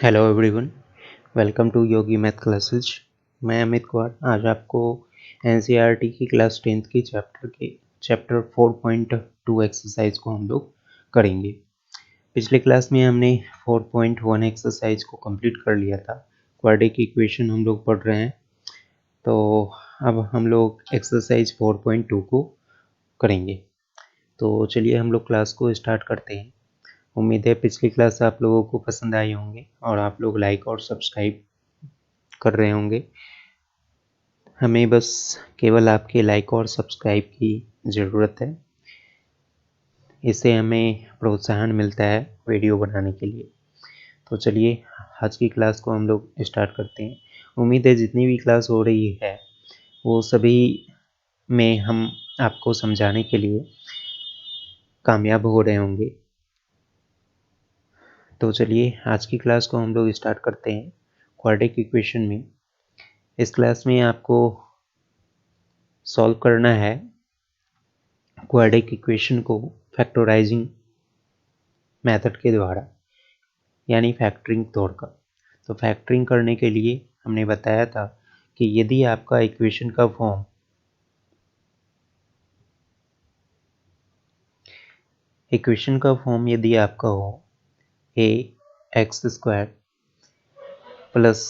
Hello everyone, welcome to Yogi math classes. मैं अमित कुमार आज आपको एनसीईआरटी की क्लास 10th की चैप्टर 4.2 एक्सरसाइज को हम लोग करेंगे। पिछले क्लास में हमने 4.1 एक्सरसाइज को कंप्लीट कर लिया था। क्वाड्रेटिक इक्वेशन हम लोग पढ़ रहे हैं, तो अब हम लोग एक्सरसाइज 4.2 को करेंगे। तो चलिए हम लोग क्लास को स्टार्ट करते हैं। उम्मीद है पिछली क्लास आप लोगों को पसंद आई होंगी और आप लोग लाइक और सब्सक्राइब कर रहे होंगे। हमें बस केवल आपके लाइक और सब्सक्राइब की ज़रूरत है, इससे हमें प्रोत्साहन मिलता है वीडियो बनाने के लिए। तो चलिए आज की क्लास को हम लोग स्टार्ट करते हैं। उम्मीद है जितनी भी क्लास हो रही है वो सभी में हम आपको समझाने के लिए कामयाब हो रहे होंगे। तो चलिए आज की क्लास को हम लोग स्टार्ट करते हैं क्वाड्रेटिक इक्वेशन में। इस क्लास में आपको सॉल्व करना है क्वाड्रेटिक इक्वेशन को फैक्टराइजिंग मेथड के द्वारा, यानी फैक्टरिंग तोड़कर। तो फैक्टरिंग करने के लिए हमने बताया था कि यदि आपका इक्वेशन का फॉर्म यदि आपका हो A x square plus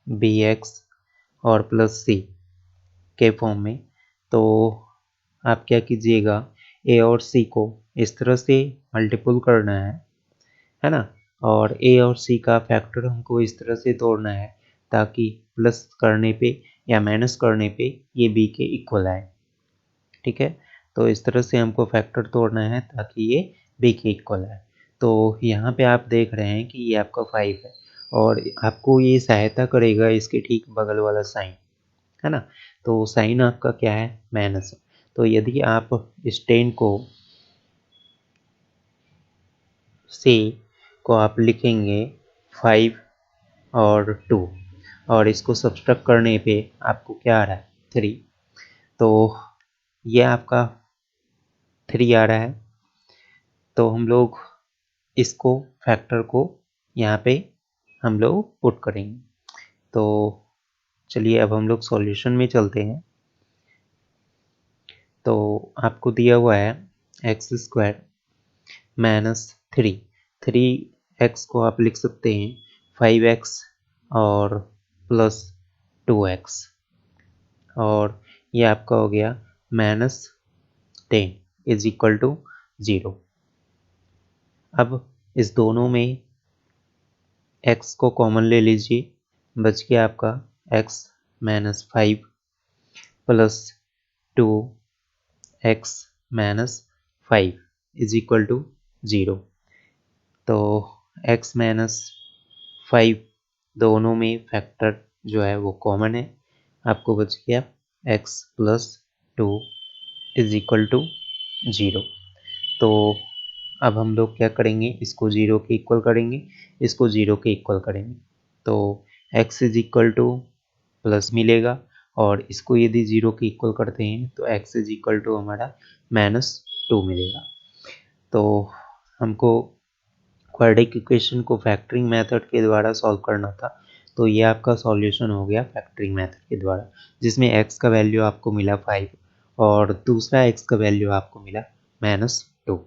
B x और प्लस सी के फॉर्म में, तो आप क्या कीजिएगा, ए और सी को इस तरह से मल्टीपल करना है ना, और ए और सी का फैक्टर हमको इस तरह से तोड़ना है ताकि प्लस करने पे या माइनस करने पे ये बी के इक्वल आए। ठीक है, तो इस तरह से हमको फैक्टर तोड़ना है ताकि ये बी के इक्वल आए। तो यहाँ पे आप देख रहे हैं कि ये आपका 5 है और आपको ये सहायता करेगा इसके ठीक बगल वाला साइन, है ना। तो साइन आपका क्या है, माइनस है। तो यदि आप इस 10 को आप लिखेंगे 5 और 2 और इसको सब्सट्रैक्ट करने पे आपको क्या आ रहा है, 3। तो ये आपका 3 आ रहा है। तो हम लोग इसको फैक्टर को यहाँ पे हम लोग पुट करेंगे। तो चलिए अब हम लोग सॉल्यूशन में चलते हैं। तो आपको दिया हुआ है एक्स स्क्वायर माइनस 3 एक्स को आप लिख सकते हैं 5x और प्लस 2x, और ये आपका हो गया -10 इज इक्वल टू 0। अब इस दोनों में x को कॉमन ले लीजिए, बच गया आपका x minus 5 plus 2x minus 5 is equal to 0। तो x माइनस 5 दोनों में फैक्टर जो है वो कॉमन है, आपको बच गया x plus 2 is equal to 0। तो अब हम लोग क्या करेंगे, इसको 0 के इक्वल करेंगे, इसको 0 के इक्वल करेंगे। तो x is equal two plus मिलेगा और इसको यदि 0 के इक्वल करते हैं तो x इज इक्वल टू हमारा -2 मिलेगा। तो हमको क्वाड्रेटिक इक्वेशन को फैक्टरिंग मेथड के द्वारा सॉल्व करना था। तो ये आपका सॉल्यूशन हो गया फैक्टरिंग मेथड के द्वारा, जिसमें x का वैल्यू आपको मिला 5 और दूसरा x का वैल्यू आपको मिला -2।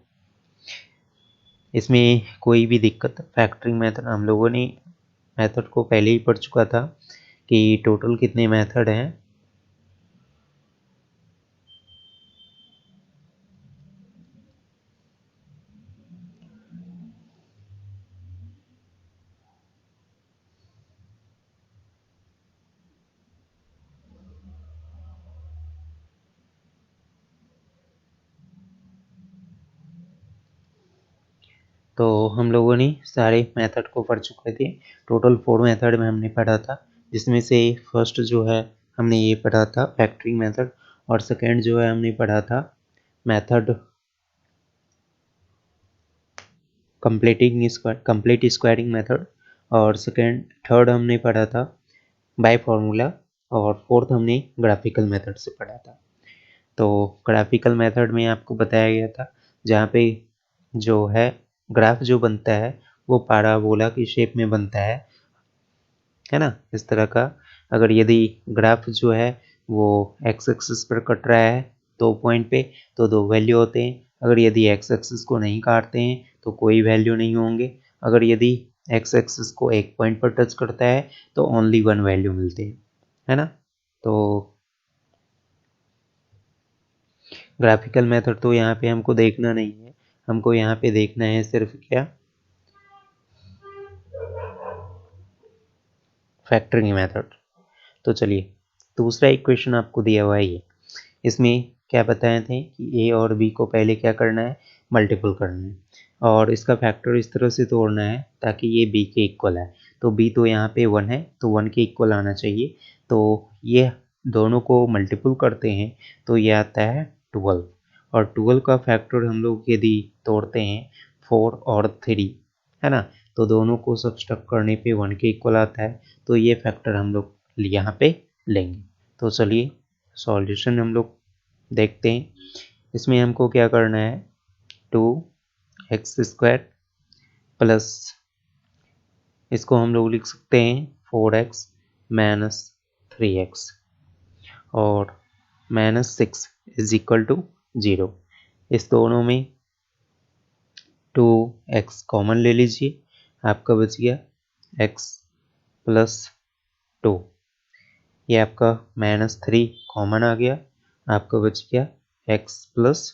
इसमें कोई भी दिक्कत, फैक्टरिंग मेथड हम लोगों ने मेथड को पहले ही पढ़ चुका था कि टोटल कितने मेथड हैं। तो हम लोगों ने सारे मेथड को पढ़ चुके थे। टोटल 4 मेथड में हमने पढ़ा था, जिसमें से फर्स्ट जो है हमने ये पढ़ा था फैक्टरिंग मेथड, और सेकेंड जो है हमने पढ़ा था मेथड कंप्लीट स्क्वायरिंग मेथड, और थर्ड हमने पढ़ा था बाय फॉर्मूला, और फोर्थ हमने ग्राफिकल मेथड से पढ़ा था। तो ग्राफिकल मेथड में आपको बताया गया था जहाँ पे जो है ग्राफ जो बनता है वो पाराबोला की शेप में बनता है ना, इस तरह का। अगर यदि ग्राफ जो है वो एक्स एक्सिस पर कट रहा है 2 पॉइंट पे, तो 2 वैल्यू होते हैं। अगर यदि एक्स एक्सिस को नहीं काटते हैं तो कोई वैल्यू नहीं होंगे। अगर यदि एक्स एक्सिस को 1 पॉइंट पर टच करता है तो ओनली 1 वैल्यू मिलते हैं, है ना। तो ग्राफिकल मेथड तो यहाँ पे हमको देखना नहीं है, हमको यहाँ पे देखना है सिर्फ क्या, फैक्टरिंग मेथड। तो चलिए, दूसरा इक्वेशन आपको दिया हुआ है ये। इसमें क्या बताए थे कि ए और बी को पहले क्या करना है, मल्टीपल करना है, और इसका फैक्टर इस तरह से तोड़ना है ताकि ये बी के इक्वल है। तो बी तो यहाँ पे 1 है, तो 1 के इक्वल आना चाहिए। तो ये दोनों को मल्टीपल करते हैं तो ये आता है 12, और 12 का फैक्टर हम लोग यदि तोड़ते हैं 4 और 3, है ना, तो दोनों को सब्ट्रैक्ट करने पे 1 के इक्वल आता है। तो ये फैक्टर हम लोग यहाँ पे लेंगे। तो चलिए सॉल्यूशन हम लोग देखते हैं। इसमें हमको क्या करना है, 2x² प्लस, इसको हम लोग लिख सकते हैं 4x माइनस 3x और -6 इज इक्वल टू 0। इस दोनों में 2x कॉमन ले लीजिए, आपका बच गया x प्लस 2। ये आपका -3 कॉमन आ गया, आपका बच गया x plus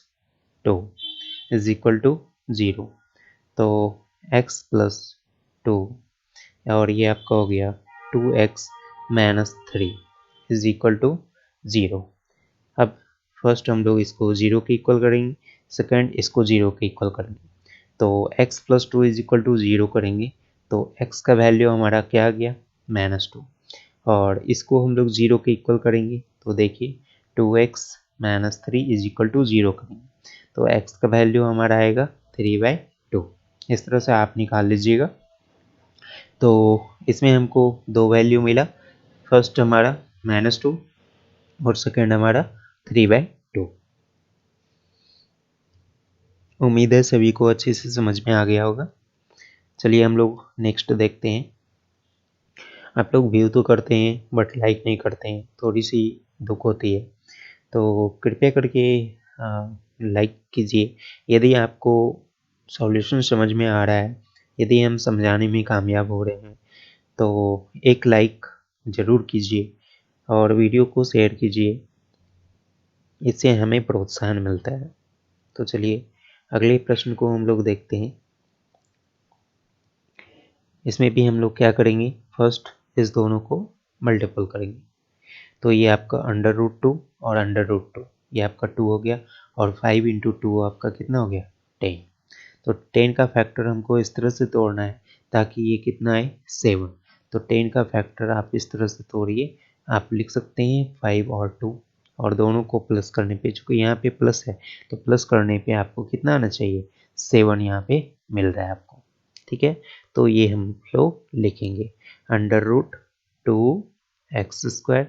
2 is equal to 0। तो x प्लस 2 और ये आपका हो गया 2x minus 3 is equal to 0। अब फर्स्ट हम लोग इसको 0 के इक्वल करेंगे, सेकंड इसको 0 के इक्वल करेंगे। तो x plus 2 is equal to 0 करेंगे तो x का वैल्यू हमारा क्या आ गया, -2, और इसको हम लोग 0 के इक्वल करेंगे तो देखिए 2x minus 3 is equal to 0 करेंगे तो x का वैल्यू हमारा आएगा 3/2। इस तरह से आप निकाल लीजिएगा। तो इसमें हमको 2 वैल्यू मिला, फर्स्ट हमारा -2 और सेकंड हमारा 3/2। उम्मीद है सभी को अच्छे से समझ में आ गया होगा। चलिए हम लोग नेक्स्ट देखते हैं। आप लोग व्यू तो करते हैं बट लाइक नहीं करते हैं, थोड़ी सी दुख होती है। तो कृपया करके लाइक कीजिए यदि आपको सॉल्यूशन समझ में आ रहा है, यदि हम समझाने में कामयाब हो रहे हैं तो एक लाइक ज़रूर कीजिए और वीडियो को शेयर कीजिए, इससे हमें प्रोत्साहन मिलता है। तो चलिए अगले प्रश्न को हम लोग देखते हैं। इसमें भी हम लोग क्या करेंगे, फर्स्ट इस दोनों को मल्टीपल करेंगे। तो ये आपका √2 और √2, ये आपका 2 हो गया, और 5 इंटू 2 आपका कितना हो गया, 10। तो 10 का फैक्टर हमको इस तरह से तोड़ना है ताकि ये कितना है, 7। तो 10 का फैक्टर आप इस तरह से तोड़िए, आप लिख सकते हैं 5 और 2, और दोनों को प्लस करने पे, चूँकि यहाँ पे प्लस है तो प्लस करने पे आपको कितना आना चाहिए, 7 यहाँ पे मिल रहा है आपको। ठीक है, तो ये हम लोग लिखेंगे √2x²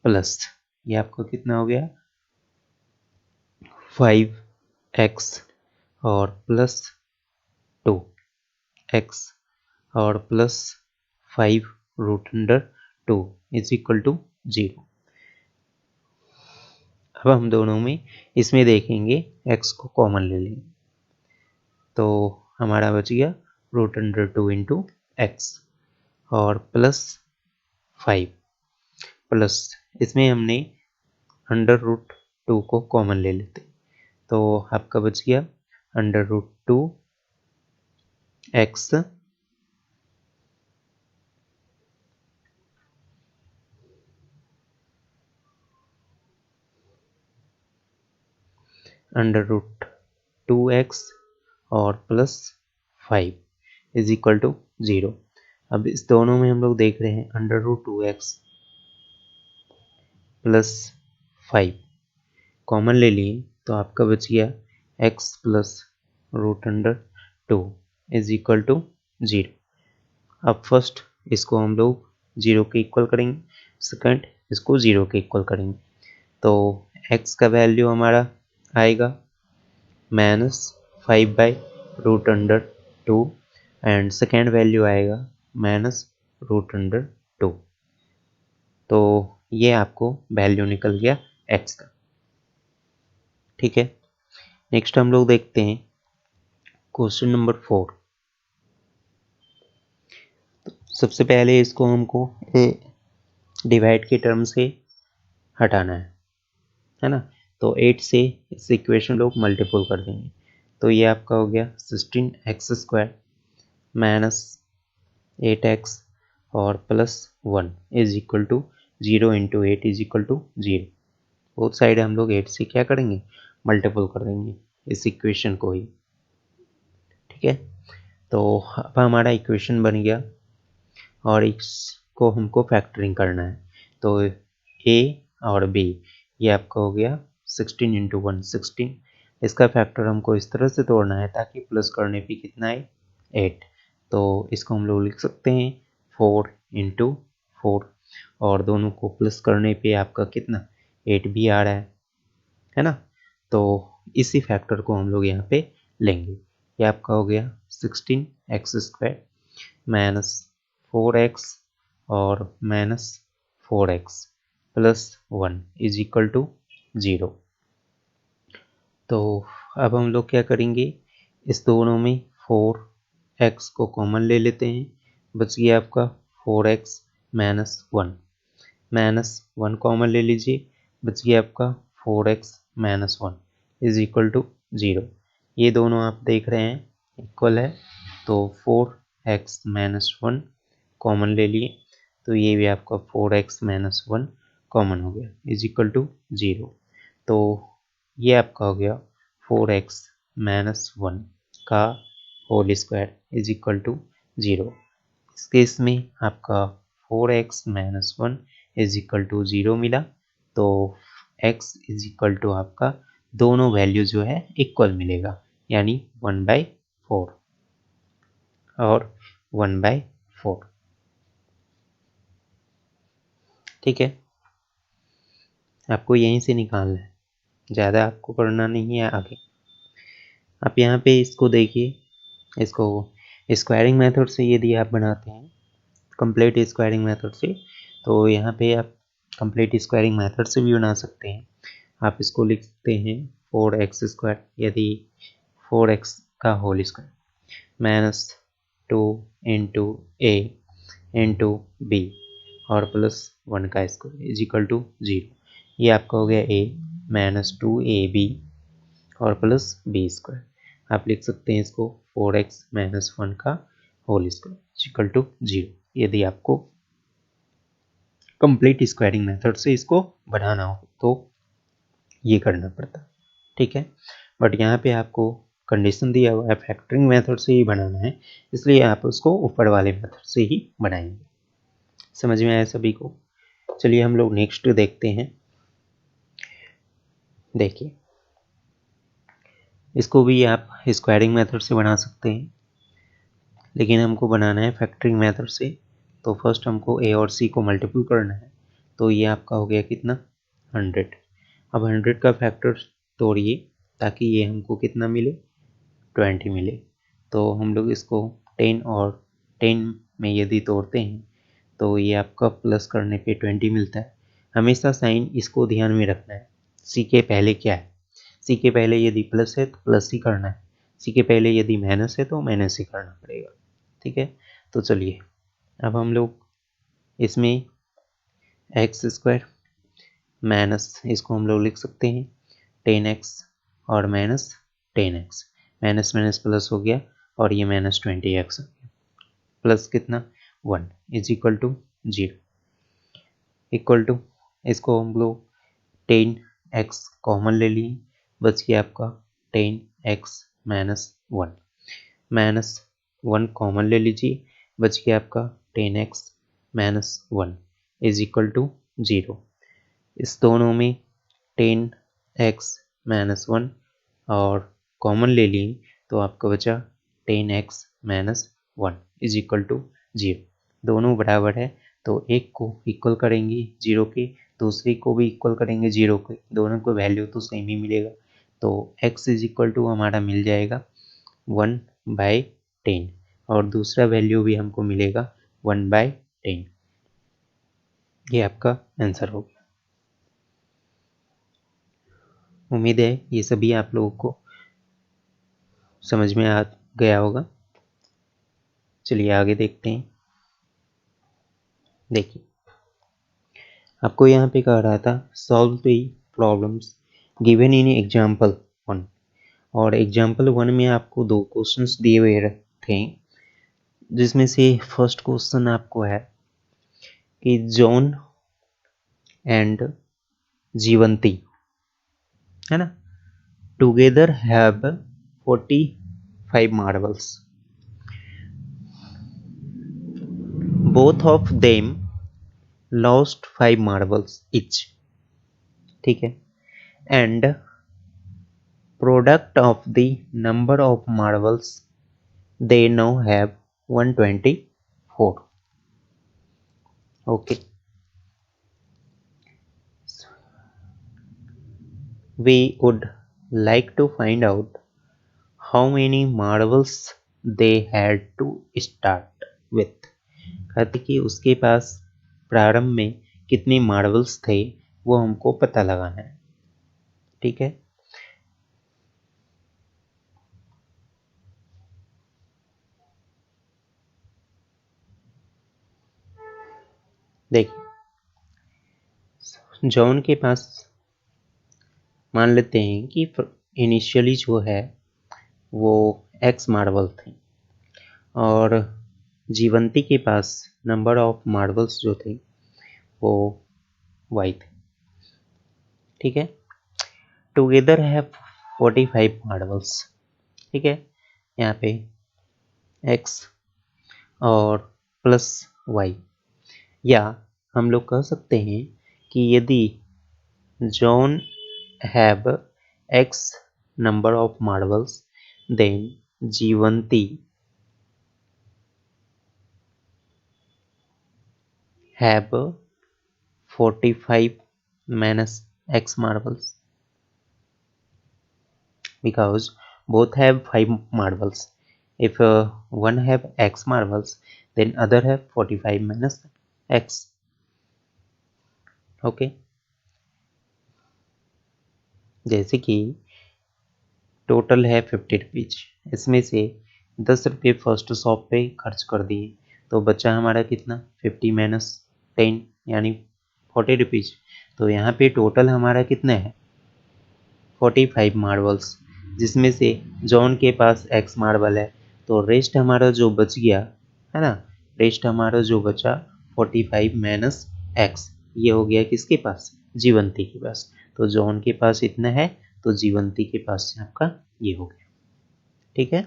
प्लस, ये आपको कितना हो गया 5x और प्लस 2x और प्लस 5√2 इज इक्वल टू 0। अब हम दोनों में इसमें देखेंगे x को कॉमन ले लेंगे तो हमारा बच गया √2 इंटू एक्स और प्लस 5 प्लस, इसमें हमने √2 को कॉमन ले लेते तो आपका बच गया √2x √2x और प्लस 5 इज इक्वल टू 0। अब इस दोनों में हम लोग देख रहे हैं √2x प्लस 5 कॉमन ले लिए तो आपका बच गया x plus √2 is equal to 0। अब फर्स्ट इसको हम लोग 0 के इक्वल करेंगे, सेकंड इसको 0 के इक्वल करेंगे। तो x का वैल्यू हमारा आएगा -5/√2 एंड सेकेंड वैल्यू आएगा -√2। तो ये आपको वैल्यू निकल गया x का। ठीक है, नेक्स्ट हम लोग देखते हैं क्वेश्चन नंबर 4। सबसे पहले इसको हमको डिवाइड के टर्म से हटाना है ना। तो 8 से इस इक्वेशन लोग मल्टीपल कर देंगे। तो ये आपका हो गया 16x² माइनस 8x और plus 1 is equal to 0 into 8 is equal to 0। Both side हम लोग 8 से क्या करेंगे, मल्टीपल कर देंगे इस इक्वेशन को ही। ठीक है, तो अब हमारा इक्वेशन बन गया और इसको हमको फैक्टरिंग करना है। तो a और b ये आपका हो गया 16 इंटू 1 16। इसका फैक्टर हमको इस तरह से तोड़ना है ताकि प्लस करने पे कितना है 8। तो इसको हम लोग लिख सकते हैं 4 इंटू 4 और दोनों को प्लस करने पे आपका कितना 8 भी आ रहा है ना। तो इसी फैक्टर को हम लोग यहाँ पे लेंगे। ये आपका हो गया 16x² माइनस 4x और minus 4x plus 1 is equal to 0। तो अब हम लोग क्या करेंगे, इस दोनों में 4x को कॉमन ले लेते हैं। बच गया आपका 4x माइनस 1 कॉमन ले लीजिए, बच गया आपका 4x minus 1 is equal to 0। ये दोनों आप देख रहे हैं इक्वल है, तो 4x माइनस 1 कॉमन ले लिए, तो ये भी आपका 4x माइनस 1 कॉमन हो गया इज इक्वल टू 0। तो ये आपका हो गया 4x माइनस 1 का whole square is equal to 0। इस केस में आपका 4x minus 1 is equal to 0 मिला। तो x इज इक्वल टू आपका दोनों वैल्यू जो है इक्वल मिलेगा, यानी 1/4 और 1/4। ठीक है, आपको यहीं से निकालना है, ज़्यादा आपको करना नहीं है आगे। आप यहाँ पे इसको देखिए, इसको स्क्वायरिंग मेथड से यदि आप बनाते हैं कंप्लीट स्क्वायरिंग मेथड से, तो यहाँ पे आप कंप्लीट स्क्वायरिंग मेथड से भी बना सकते हैं। आप इसको लिख सकते हैं 4x², यदि 4x का होल स्क्वायर माइनस 2 इंटू ए इंटू बी और प्लस 1 का स्क्वायर इज इक्वल टू 0। ये आपका हो गया a माइनस 2ab और प्लस बी स्क्वायर। आप लिख सकते हैं इसको 4x माइनस 1 का होल स्क्वायर इक्वल टू 0, यदि आपको कंप्लीट स्क्वायरिंग मेथड से इसको बढ़ाना हो तो ये करना पड़ता। ठीक है, बट यहाँ पे आपको कंडीशन दिया हुआ है फैक्टरिंग मेथड से ही बनाना है, इसलिए आप उसको ऊपर वाले मेथड से ही बनाएंगे। समझ में आया सभी को? चलिए हम लोग नेक्स्ट देखते हैं। देखिए, इसको भी आप स्क्वायरिंग मेथड से बना सकते हैं, लेकिन हमको बनाना है फैक्टरिंग मेथड से। तो फर्स्ट हमको a और c को मल्टीपल करना है। तो ये आपका हो गया कितना 100। अब 100 का फैक्टर तोड़िए ताकि ये हमको कितना मिले 20 मिले। तो हम लोग इसको 10 और 10 में यदि तोड़ते हैं तो ये आपका प्लस करने पे 20 मिलता है। हमेशा साइन इसको ध्यान में रखना है, सी के पहले क्या है। सी के पहले यदि प्लस है तो प्लस ही करना है, सी के पहले यदि माइनस है तो माइनस ही करना पड़ेगा। ठीक है, तो चलिए अब हम लोग इसमें x² माइनस, इसको हम लोग लिख सकते हैं 10x और minus 10x, minus minus plus हो गया और ये माइनस 20x प्लस कितना 1 is equal to 0। Equal to, इसको हम लोग 10x कॉमन ले लिए, बच गया आपका 10x माइनस 1, माइनस 1 कॉमन ले लीजिए, बच गया आपका 10x minus 1 is equal to 0। इस दोनों में 10x माइनस 1 और कॉमन ले लिए तो आपका बचा 10x minus 1 is equal to 0। दोनों बराबर है तो एक को इक्वल करेंगे 0 के, दूसरी को भी इक्वल करेंगे 0 के, दोनों को वैल्यू तो सेम ही मिलेगा। तो x इज इक्वल टू हमारा मिल जाएगा 1/10 और दूसरा वैल्यू भी हमको मिलेगा 1/10। ये आपका आंसर होगा। उम्मीद है ये सभी आप लोगों को समझ में आ गया होगा। चलिए आगे देखते हैं। देखिए आपको यहाँ पे कह रहा था solve the problems given in example 1, और एग्जाम्पल 1 में आपको 2 क्वेश्चंस दिए हुए थे, जिसमें से फर्स्ट क्वेश्चन आपको है कि जॉन एंड जीवंती, है ना, together have 45 marbles, both of them lost 5 marbles etch, ठीक है, and product of the number of marbles they now have 124. Okay, we would like to find out how many marbles they had to start with. कहते कि उसके पास प्रारंभ में कितने marbles थे वो हमको पता लगाना है, ठीक है। देखिए जॉन के पास मान लेते हैं कि इनिशियली जो है वो एक्स मार्बल थे, और जीवंती के पास नंबर ऑफ मार्बल्स जो थे वो वाई थे, ठीक है। टुगेदर है 45 मार्बल्स, ठीक है। यहाँ पे x और प्लस y, या हम लोग कह सकते हैं कि यदि John have x number of marbles then Jivanti have 45 minus x marbles, because both have 5 marbles. If one have x marbles, then other have 45 minus x. Okay, जैसे कि टोटल है 50 रुपीज, इसमें से 10 रुपये फर्स्ट शॉप पे खर्च कर दिए, तो बचा हमारा कितना 50 माइनस 10 यानी 40 रुपीज। तो यहाँ पे टोटल हमारा कितना है 45 मार्बल्स, जिसमें से जॉन के पास एक्स मार्बल है, तो रेस्ट हमारा जो बच गया है ना, रेस्ट हमारा जो बचा 45 माइनस एक्स, ये हो गया किसके पास, जीवंती के पास। तो जॉन के पास इतना है, तो जीवंती के पास आपका ये हो गया, ठीक है।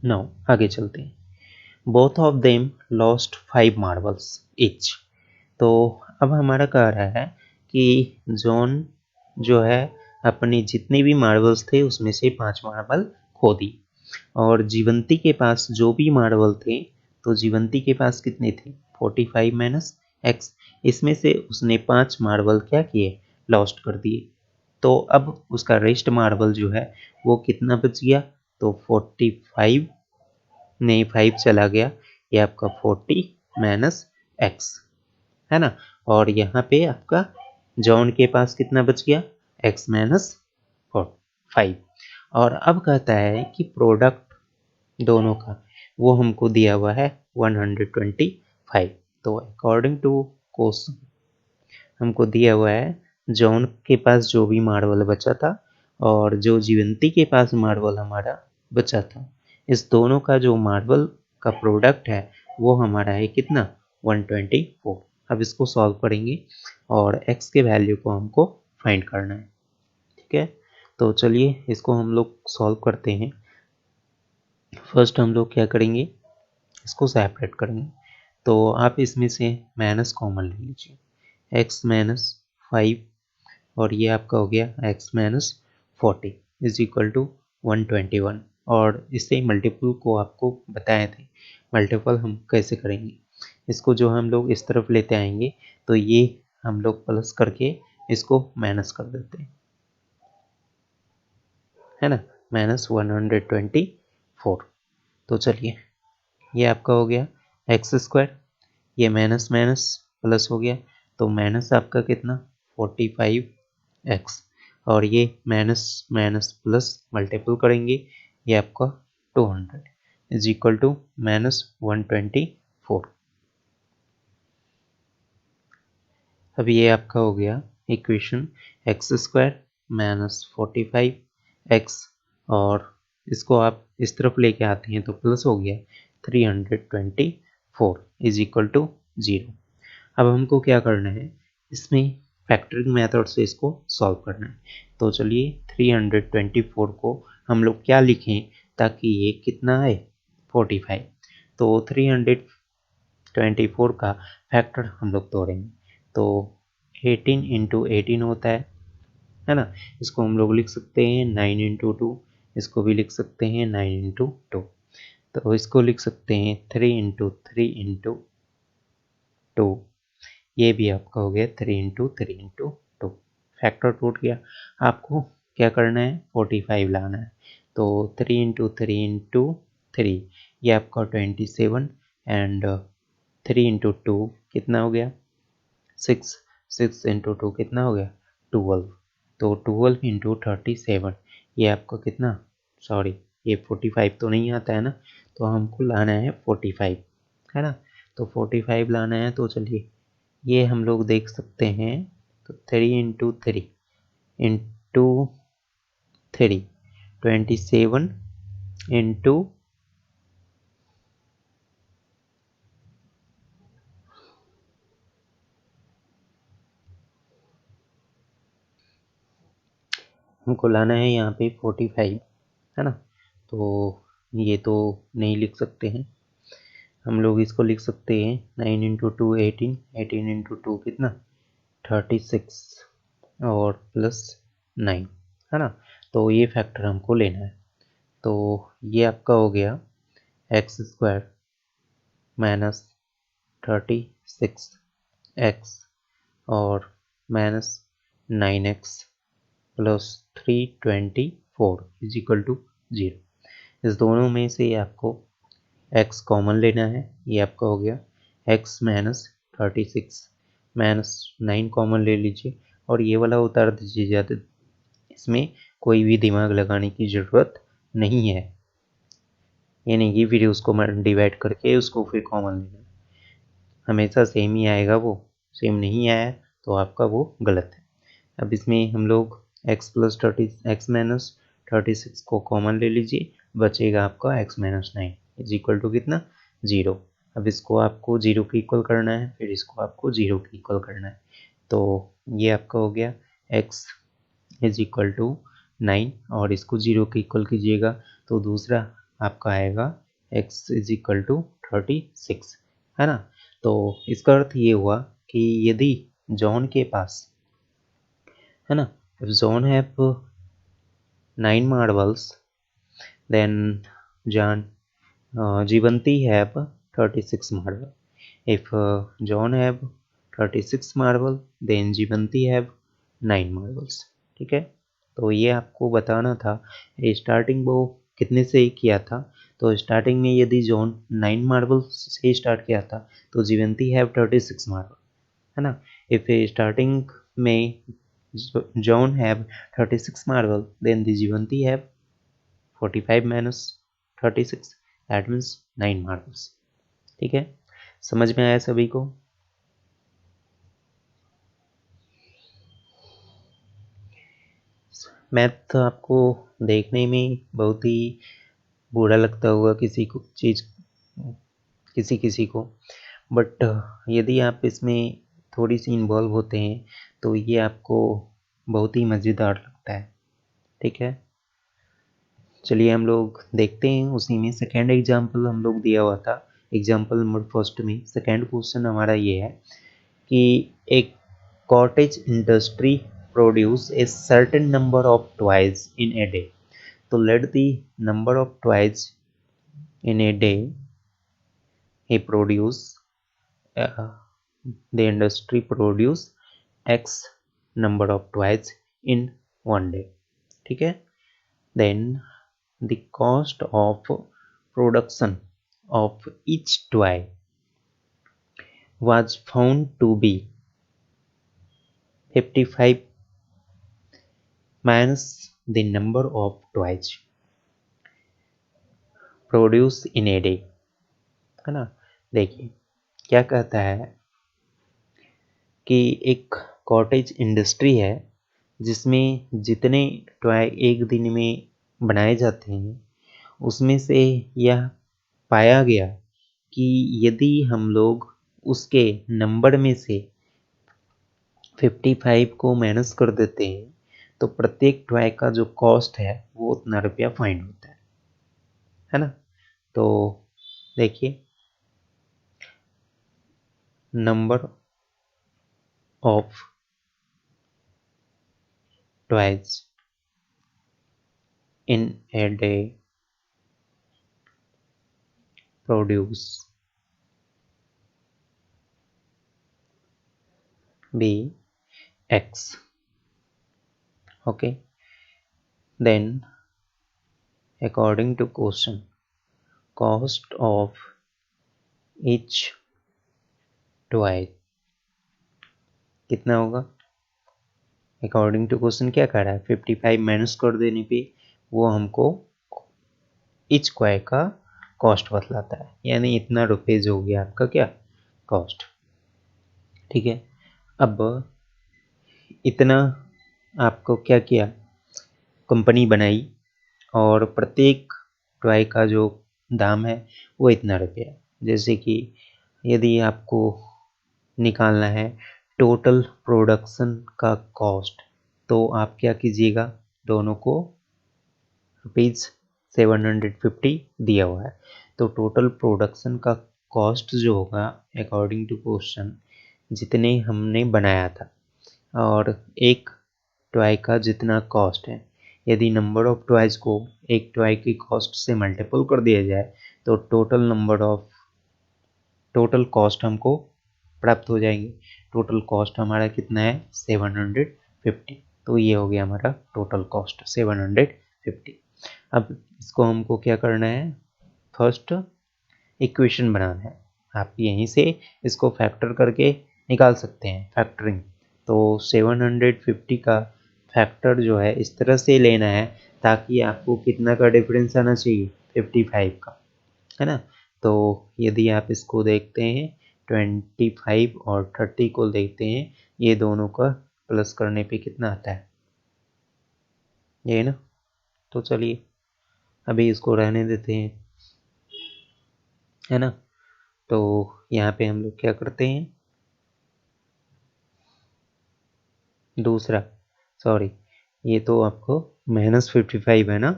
नाउ आगे चलते हैं। Both of them lost 5 marbles etch, तो अब हमारा कह रहा है कि जॉन जो है अपने जितने भी मार्बल्स थे उसमें से 5 मार्बल खो दी, और जीवंती के पास जो भी मार्बल थे, तो जीवंती के पास कितने थे 45 माइनस एक्स, इसमें से उसने 5 मार्बल क्या किए लॉस्ट कर दिए। तो अब उसका रेस्ट मार्बल जो है वो कितना बच गया, तो 45 नहीं 5 चला गया, ये आपका 40 माइनस एक्स, है ना। और यहाँ पे आपका जॉन के पास कितना बच गया x माइनस 5, और अब कहता है कि प्रोडक्ट दोनों का वो हमको दिया हुआ है 125। तो अकॉर्डिंग टू क्वेश्चन हमको दिया हुआ है जॉन के पास जो भी मार्बल बचा था और जो जीवंती के पास मार्बल हमारा बचा था, इस दोनों का जो मार्बल का प्रोडक्ट है वो हमारा है कितना 124। अब इसको सॉल्व करेंगे और x के वैल्यू को हमको फाइंड करना है, ठीक है। तो चलिए इसको हम लोग सॉल्व करते हैं। फर्स्ट हम लोग क्या करेंगे, इसको सेपरेट करेंगे, तो आप इसमें से माइनस कॉमन ले लीजिए, x माइनस 5 और ये आपका हो गया x minus 40 is equal to 121, और इससे मल्टीपल को आपको बताए थे मल्टीपल हम कैसे करेंगे। इसको जो हम लोग इस तरफ लेते आएंगे तो ये हम लोग प्लस करके इसको माइनस कर देते हैं, है ना, माइनस 124। तो चलिए ये आपका हो गया एक्स स्क्वायर, ये माइनस माइनस प्लस हो गया, तो माइनस आपका कितना 45x, और ये माइनस माइनस प्लस मल्टीपल करेंगे, ये आपका 200 इज इक्वल टू -124। अब ये आपका हो गया इक्वेशन एक्स स्क्वायर -45x, और इसको आप इस तरफ लेके आते हैं तो प्लस हो गया 324 इज इक्वल टू 0। अब हमको क्या करना है, इसमें फैक्टरिंग मेथड से इसको सॉल्व करना है। तो चलिए 324 को हम लोग क्या लिखें ताकि ये कितना है 45। तो 324 का फैक्टर हम लोग तोड़ेंगे, तो 18 इंटू 18 होता है ना। इसको हम लोग लिख सकते हैं 9 इंटू 2, इसको भी लिख सकते हैं 9 इंटू 2, तो इसको लिख सकते हैं 3 इंटू 3 इंटू 2, ये भी आपका हो गया 3 इंटू 3 इंटू 2। फैक्टर टूट गया। आपको क्या करना है 45 लाना है, तो 3 इंटू 3 इंटू 3, ये आपका 27, एंड 3 इंटू 2 कितना हो गया 6, 6 इंटू 2 कितना हो गया 12, तो 12 इंटू 37, ये आपका कितना, सॉरी ये 45 तो नहीं आता है ना, तो हमको लाना है 45, है ना। तो 45 लाना है, तो चलिए ये हम लोग देख सकते हैं, तो 3 इंटू 3 इंटू 3, 27 इंटू, हमको लाना है यहाँ पे 45, है ना। तो ये तो नहीं लिख सकते हैं, हम लोग इसको लिख सकते हैं 9 इंटू 2 18, 18 इंटू 2 कितना 36, और प्लस 9, है ना। तो ये फैक्टर हमको लेना है, तो ये आपका हो गया एक्स स्क्वायर माइनस 36x और minus 9x plus 324 is equal to 0। इस दोनों में से आपको x कॉमन लेना है, ये आपका हो गया x माइनस 36 माइनस 9 कॉमन ले लीजिए, और ये वाला उतार दीजिए ज़्यादा, इसमें कोई भी दिमाग लगाने की ज़रूरत नहीं है, यानी कि फिर उसको डिवाइड करके उसको फिर कॉमन लेना, हमेशा सेम ही आएगा, वो सेम नहीं आया तो आपका वो गलत है। अब इसमें हम लोग x प्लस 30 एक्स माइनस 36 को कॉमन ले लीजिए, बचेगा आपका x minus 9 is equal to कितना 0। अब इसको आपको 0 के इक्वल करना है, फिर इसको आपको 0 के इक्वल करना है, तो ये आपका हो गया x इज इक्वल टू 9, और इसको 0 के इक्वल कीजिएगा तो दूसरा आपका आएगा x इज इक्वल टू 36, है ना। तो इसका अर्थ ये हुआ कि यदि जॉन के पास, है ना, if John have 9 marbles, then Jivanti have 36 marble. If John have 36 marble, then Jivanti have 9 marbles। ठीक है, तो ये आपको बताना था। स्टार्टिंग वो कितने से किया था, तो स्टार्टिंग में यदि जॉन 9 मार्बल से स्टार्ट किया था तो जीवंती हैव 36 मार्बल, है ना। इफ स्टार्टिंग में John have 36 marble, then the Jivanti have 45 minus 36, that means 9 marbles. ठीक है, समझ में आया सभी को। मैथ आपको देखने में बहुत ही बुरा लगता होगा किसी को, चीज़ किसी किसी को, बट यदि आप इसमें थोड़ी सी इन्वॉल्व होते हैं तो ये आपको बहुत ही मज़ेदार लगता है। ठीक है, चलिए हम लोग देखते हैं, उसी में सेकेंड एग्जाम्पल हम लोग दिया हुआ था। एग्जाम्पल नंबर फर्स्ट में सेकेंड क्वेश्चन हमारा ये है कि एक cottage industry produce a certain number of toys in a day, तो let the number of toys in a day he produce the industry produce x number of toys in one day। ठीक है, then the cost of production of each toy was found to be 55 minus the number of toys produced in a day, है ना। देखिए क्या कहता है कि एक कॉटेज इंडस्ट्री है जिसमें जितने टॉय एक दिन में बनाए जाते हैं उसमें से यह पाया गया कि यदि हम लोग उसके नंबर में से 55 को माइनस कर देते हैं तो प्रत्येक टॉय का जो कॉस्ट है वो उतना रुपया फाइंड होता है ना। तो देखिए number of toys in a day produce be x. Okay, then according to question, cost of each toy कितना होगा। अकॉर्डिंग टू क्वेश्चन क्या कह रहा है, 55 माइनस कर देने पे वो हमको इच टॉय का कॉस्ट बतलाता है, यानी इतना रुपीज हो गया आपका क्या कॉस्ट। ठीक है, अब इतना आपको क्या किया, कंपनी बनाई और प्रत्येक टॉय का जो दाम है वो इतना रुपया। जैसे कि यदि आपको निकालना है टोटल प्रोडक्शन का कॉस्ट तो आप क्या कीजिएगा, दोनों को रुपीज़ 750 दिया हुआ है तो टोटल प्रोडक्शन का कॉस्ट जो होगा अकॉर्डिंग टू क्वेश्चन जितने हमने बनाया था और एक टॉय का जितना कॉस्ट है, यदि नंबर ऑफ टॉयज को एक टॉय की कॉस्ट से मल्टीपल कर दिया जाए तो टोटल कॉस्ट हमको प्राप्त हो जाएंगे। टोटल कॉस्ट हमारा कितना है 750, तो ये हो गया हमारा टोटल कॉस्ट 750। अब इसको हमको क्या करना है, फर्स्ट इक्वेशन बनाना है। आप यहीं से इसको फैक्टर करके निकाल सकते हैं, फैक्टरिंग। तो 750 का फैक्टर जो है इस तरह से लेना है ताकि आपको कितना का डिफरेंस आना चाहिए 55 का, है ना। तो यदि आप इसको देखते हैं 25 और 30 को देखते हैं, ये दोनों का प्लस करने पे कितना आता है, ये ना। तो चलिए अभी इसको रहने देते हैं, है ना। तो यहाँ पे हम लोग क्या करते हैं, दूसरा सॉरी ये तो आपको -55 है ना,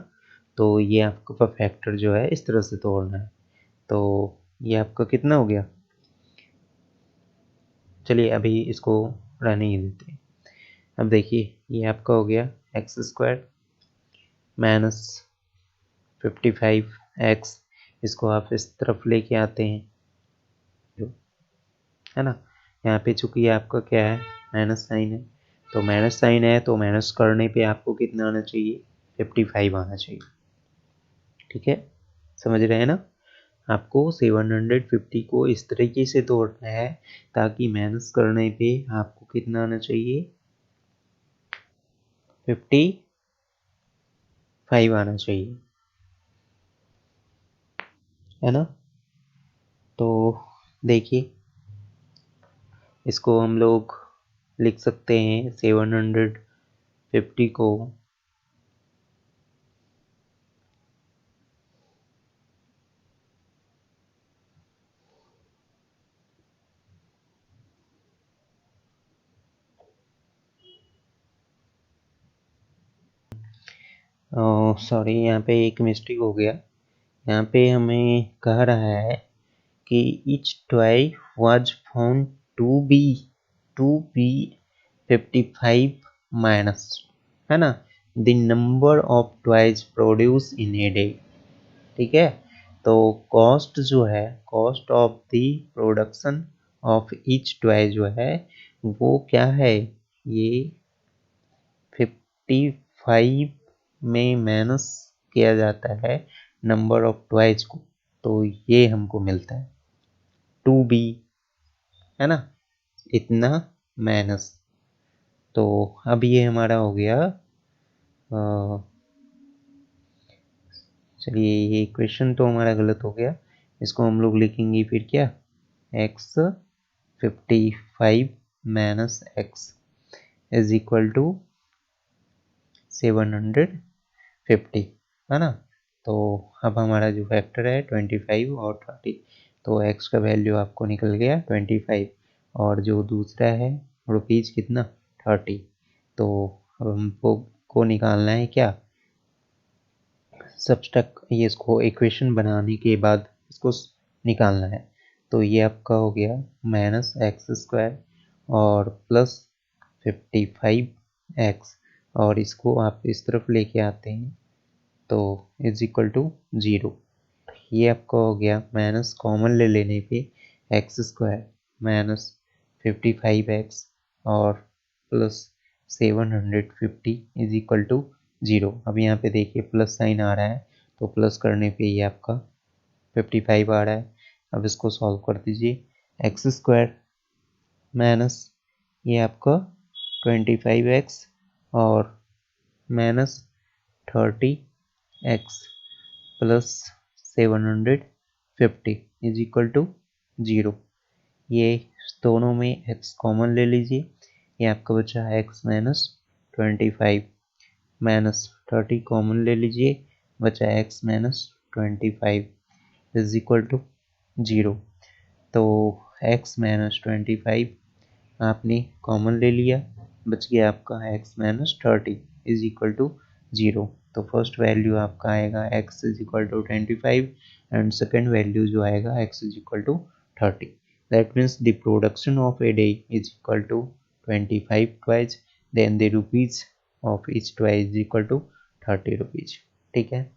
तो ये आपका फैक्टर जो है इस तरह से तोड़ना है। तो ये आपका कितना हो गया, चलिए अभी इसको रहने ही देते हैं। अब देखिए ये आपका हो गया x² -55x, इसको आप इस तरफ लेके आते हैं, है ना। यहाँ पे चूंकि आपका क्या है माइनस साइन है, तो माइनस साइन है तो माइनस करने पे आपको कितना आना चाहिए 55 आना चाहिए। ठीक है, समझ रहे हैं ना। आपको 750 को इस तरीके से तोड़ना है ताकि माइनस करने पे आपको कितना आना चाहिए 55 आना चाहिए, है ना। तो देखिए इसको हम लोग लिख सकते हैं 750 को सॉरी यहाँ पे एक मिस्टेक हो गया, यहाँ पे हमें कह रहा है कि each toy was found to be 55 minus, है ना, the number of toys produced in a day। ठीक है, तो कॉस्ट जो है, cost of the production of each toy जो है वो क्या है, ये 55 में माइनस किया जाता है नंबर ऑफ ट्वाइस को, तो ये हमको मिलता है 2b, है ना, इतना माइनस। तो अब ये हमारा हो गया, चलिए ये इक्वेशन तो हमारा गलत हो गया, इसको हम लोग लिखेंगे फिर क्या, x 55 minus x is equal to 750, है ना। तो अब हमारा जो फैक्टर है 25 और 30, तो x का वैल्यू आपको निकल गया 25 और जो दूसरा है रुपीज़ कितना 30। तो अब हमको को निकालना है क्या, सब्सट्रैक्ट, ये इसको इक्वेशन बनाने के बाद इसको निकालना है। तो ये आपका हो गया माइनस एक्स स्क्वायर और प्लस 55x, और इसको आप इस तरफ लेके आते हैं तो इज इक्वल टू 0। ये आपका हो गया माइनस कॉमन ले लेने पे एक्स स्क्वायर माइनस 55x और प्लस 750 इज इक्वल टू 0। अब यहाँ पे देखिए प्लस साइन आ रहा है, तो प्लस करने पे ये आपका 55 आ रहा है। अब इसको सॉल्व कर दीजिए, एक्स स्क्वायर माइनस ये आपका 25x और minus 30x plus 750 is equal to 0। ये दोनों में x कॉमन ले लीजिए, ये आपका बचा x माइनस 25 माइनस 30 कॉमन ले लीजिए, बचा x minus 25 is equal to 0। तो x माइनस 25 आपने कॉमन ले लिया, बच गया आपका x minus 30 is equal to 0। तो फर्स्ट वैल्यू आपका आएगा x is equal to 25 and second value जो आएगा x is equal to 30। That means the production of a day is equal to 25 twice, then the rupees of each twice is equal to 30 rupees. ठीक है,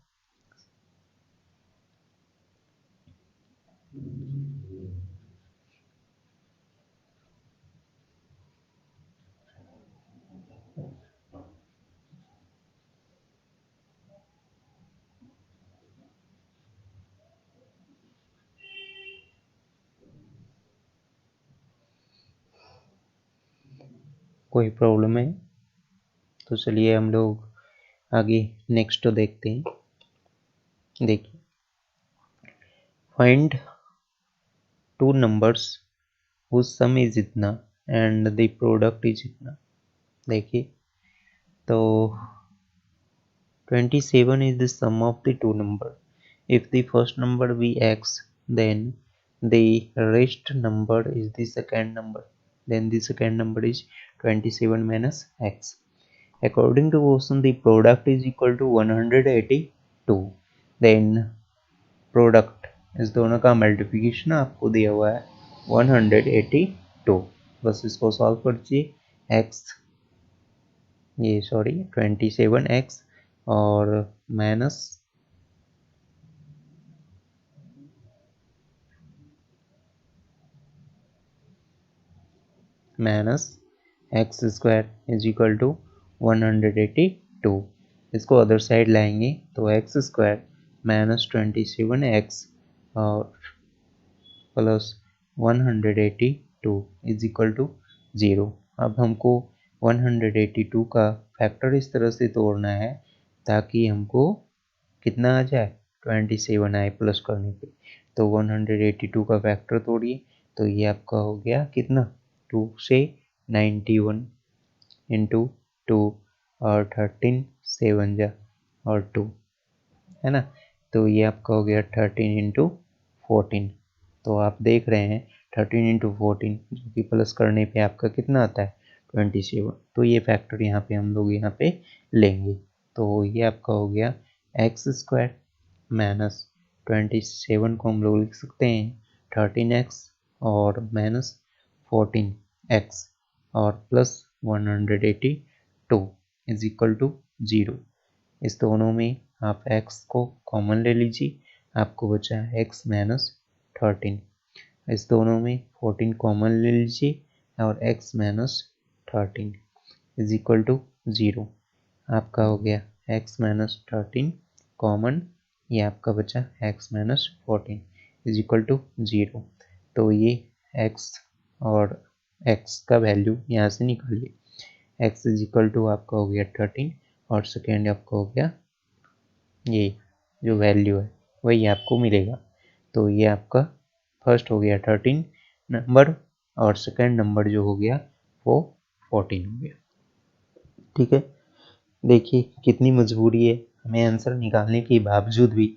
कोई problem है तो चलिए हम लोग आगे नेक्स्ट देखते हैं। देखिए, find two numbers whose sum is इतना and the product is इतना। देखिए, तो 27 is the sum of the two number. If the first number be x, then the rest number is the second number, then the second number is 27 minus x. According to question, the product is equal to 182, then product इस दोनों का multiplication आपको दिया हुआ है 182। बस इसको solve करिए, x ये सॉरी 27x और minus x square is equal to 182। इसको अदर साइड लाएंगे तो एक्स स्क्वायर माइनस 27x और प्लस 182 इज इक्वल टू 0। अब हमको 182 का फैक्टर इस तरह से तोड़ना है ताकि हमको कितना आ जाए 27 आए प्लस करने पे। तो 182 का फैक्टर तोड़िए, तो ये आपका हो गया कितना 2 से 91 इंटू 2 और 13 7 जा और 2, है ना। तो ये आपका हो गया 13 इंटू 14। तो आप देख रहे हैं 13 इंटू 14 जो कि प्लस करने पे आपका कितना आता है 27। तो ये फैक्टर यहाँ पे हम लोग यहाँ पे लेंगे। तो ये आपका हो गया एक्स स्क्वायर माइनस 27 को हम लोग लिख सकते हैं 13x और माइनस 14x और प्लस 182 इज इक्वल टू 0। इस दोनों में आप x को कॉमन ले लीजिए, आपको बचा x माइनस 13। इस दोनों में 14 कॉमन ले लीजिए और x minus 13 is equal to 0। आपका हो गया x माइनस 13 कॉमन ये आपका बचा x minus 14 is equal to 0। तो ये x और x का वैल्यू यहाँ से निकालिए। x इज इक्वल टू आपका हो गया 13 और सेकेंड आपका हो गया ये जो वैल्यू है वही आपको मिलेगा। तो ये आपका फर्स्ट हो गया 13 नंबर और सेकेंड नंबर जो हो गया वो 14 हो गया। ठीक है, देखिए कितनी मजबूरी है, हमें आंसर निकालने के बावजूद भी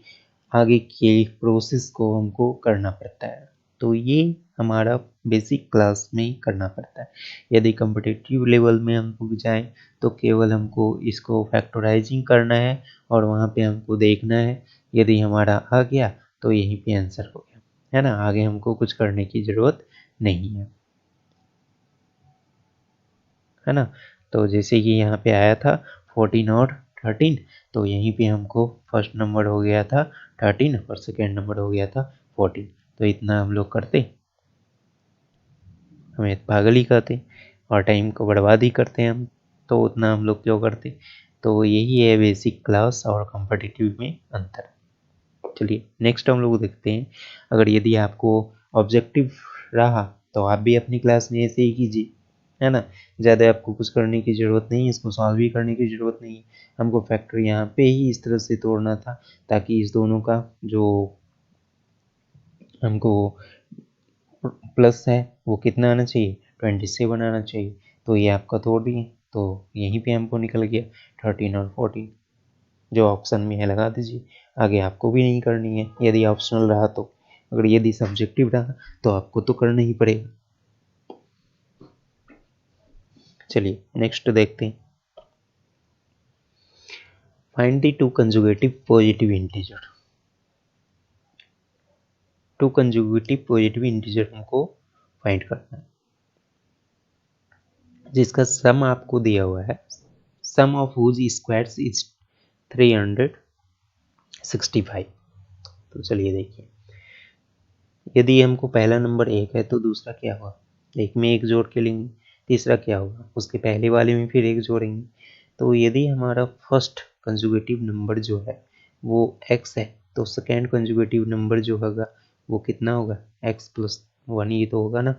आगे के प्रोसेस को हमको करना पड़ता है। तो ये हमारा बेसिक क्लास में ही करना पड़ता है। यदि कम्पिटिटिव लेवल में हमको जाएं तो केवल हमको इसको फैक्टराइजिंग करना है और वहाँ पे हमको देखना है, यदि हमारा आ गया तो यहीं पे आंसर हो गया, है ना। आगे हमको कुछ करने की ज़रूरत नहीं है ना। तो जैसे कि यहाँ पे आया था 14 और 13, तो यहीं पे हमको फर्स्ट नंबर हो गया था 13 और सेकेंड नंबर हो गया था 14। तो इतना हम लोग करते, हमें पागल ही कहते और टाइम को बर्बाद ही करते हैं हम। तो उतना हम लोग क्यों करते। तो यही है बेसिक क्लास और कॉम्पिटिटिव में अंतर। चलिए नेक्स्ट हम लोग देखते हैं। अगर यदि आपको ऑब्जेक्टिव रहा तो आप भी अपनी क्लास में ऐसे ही कीजिए, है ना। ज़्यादा आपको कुछ करने की ज़रूरत नहीं है, इसको सॉल्व भी करने की ज़रूरत नहीं है। हमको फैक्टर यहाँ पे ही इस तरह से तोड़ना था ताकि इस दोनों का जो हमको प्लस है वो कितना आना चाहिए, 27 आना चाहिए। तो ये आपका तोड़ दिए, तो यहीं पे हमको निकल गया 13 और 14। जो ऑप्शन में है लगा दीजिए, आगे आपको भी नहीं करनी है यदि ऑप्शनल रहा तो। अगर यदि सब्जेक्टिव रहा तो आपको तो करना ही पड़ेगा। चलिए नेक्स्ट देखते हैं। Find the two conjugative positive integer. Two conjugative positive integer हमको फाइंड करना है जिसका सम आपको दिया हुआ है। Sum of whose squares is 365। तो चलिए देखिए, यदि हमको पहला नंबर एक है तो दूसरा क्या हुआ, एक में एक जोड़ के लेंगे। तीसरा क्या होगा, उसके पहले वाले में फिर एक जोड़ेंगे। तो यदि हमारा फर्स्ट कंजुगेटिव नंबर जो है वो x है तो सेकेंड कंजुगेटिव नंबर जो होगा वो कितना होगा, x प्लस 1 ये तो होगा ना।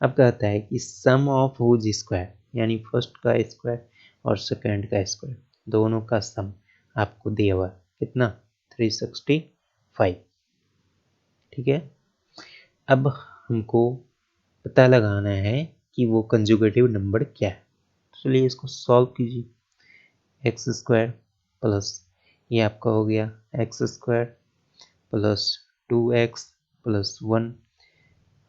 अब कहता है कि सम ऑफ हुज स्क्वायर, यानी फर्स्ट का स्क्वायर और सेकेंड का स्क्वायर दोनों का सम आपको दिया हुआ कितना, 365। ठीक है, अब हमको पता लगाना है कि वो कंजुगेटिव नंबर क्या है। चलिए इसको सॉल्व कीजिए। एक्स स्क्वायर प्लस ये आपका हो गया x square plus 2x plus 1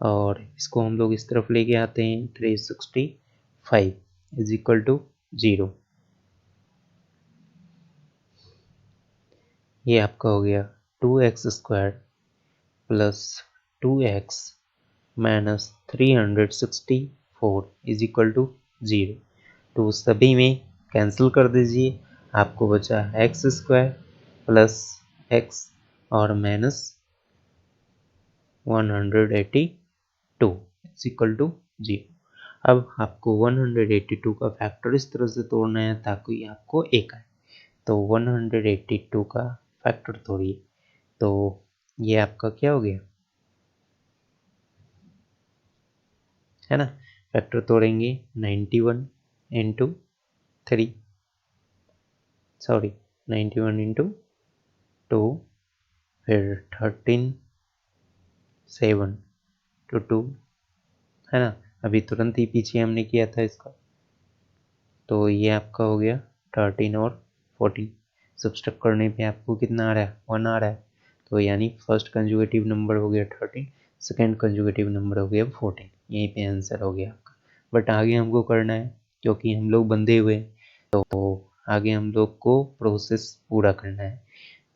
और इसको हम लोग इस तरफ लेके आते हैं 365 इज इक्वल टू 0। ये आपका हो गया 2x square plus 2x minus 364 is equal to 0। तो सभी में कैंसिल कर दीजिए, आपको बचा एक्स स्क्वायर प्लस एक्स और माइनस 182 इज इक्वल टू 0। अब आपको 182 का फैक्टर इस तरह से तोड़ना है ताकि आपको एक आए। तो 182 का फैक्टर तोड़िए, तो ये आपका क्या हो गया, है ना। फैक्टर तोड़ेंगे 91 इंटू 3, सॉरी 91 इंटू 2, फिर 13 7 टू 2, है ना। अभी तुरंत ही पीछे हमने किया था इसका। तो ये आपका हो गया 13 और 14। सब्सट्रैक्ट करने पे आपको कितना आ रहा है, 1 आ रहा है। तो यानी फर्स्ट कंजुगेटिव नंबर हो गया 13, सेकेंड कंजुगेटिव नंबर हो गया 14। यहीं पे आंसर हो गया आपका। बट आगे हमको करना है क्योंकि हम लोग बंधे हुए हैं, तो आगे हम लोग को प्रोसेस पूरा करना है।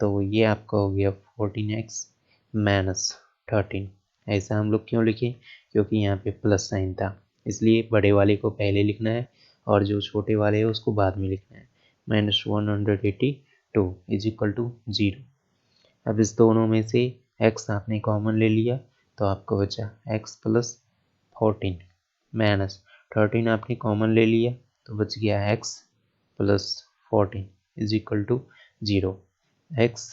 तो ये आपका हो गया 14x माइनस 13। ऐसा हम लोग क्यों लिखे, क्योंकि यहाँ पे प्लस साइन था, इसलिए बड़े वाले को पहले लिखना है और जो छोटे वाले है उसको बाद में लिखना है। Minus 182 is equal to 0। अब इस दोनों में से x आपने कॉमन ले लिया तो आपको बचा x प्लस 14 माइनस 13 आपने कॉमन ले लिया तो बच गया x plus 14 is equal to 0। x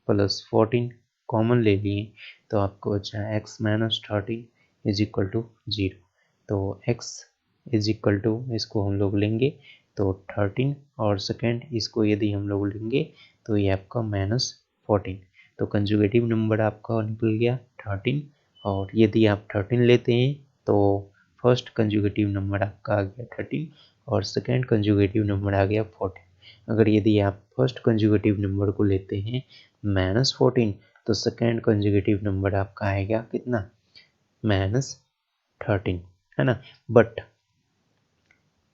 plus 14 common ले लिए तो आपको बचा x minus 13 is equal to 0। तो x इज इक्वल टू इसको हम लोग लेंगे तो 13 और सेकेंड इसको यदि हम लोग लेंगे तो ये आपका -14। तो कंजुगेटिव नंबर आपका निकल गया 13। और यदि आप 13 लेते हैं तो फर्स्ट कंजुगेटिव नंबर आपका आ गया 13 और सेकेंड कंजुगेटिव नंबर आ गया 14। अगर यदि आप फर्स्ट कंजुगेटिव नंबर को लेते हैं -14 तो सेकेंड कंजुगेटिव नंबर आपका आएगा कितना -13, है ना। But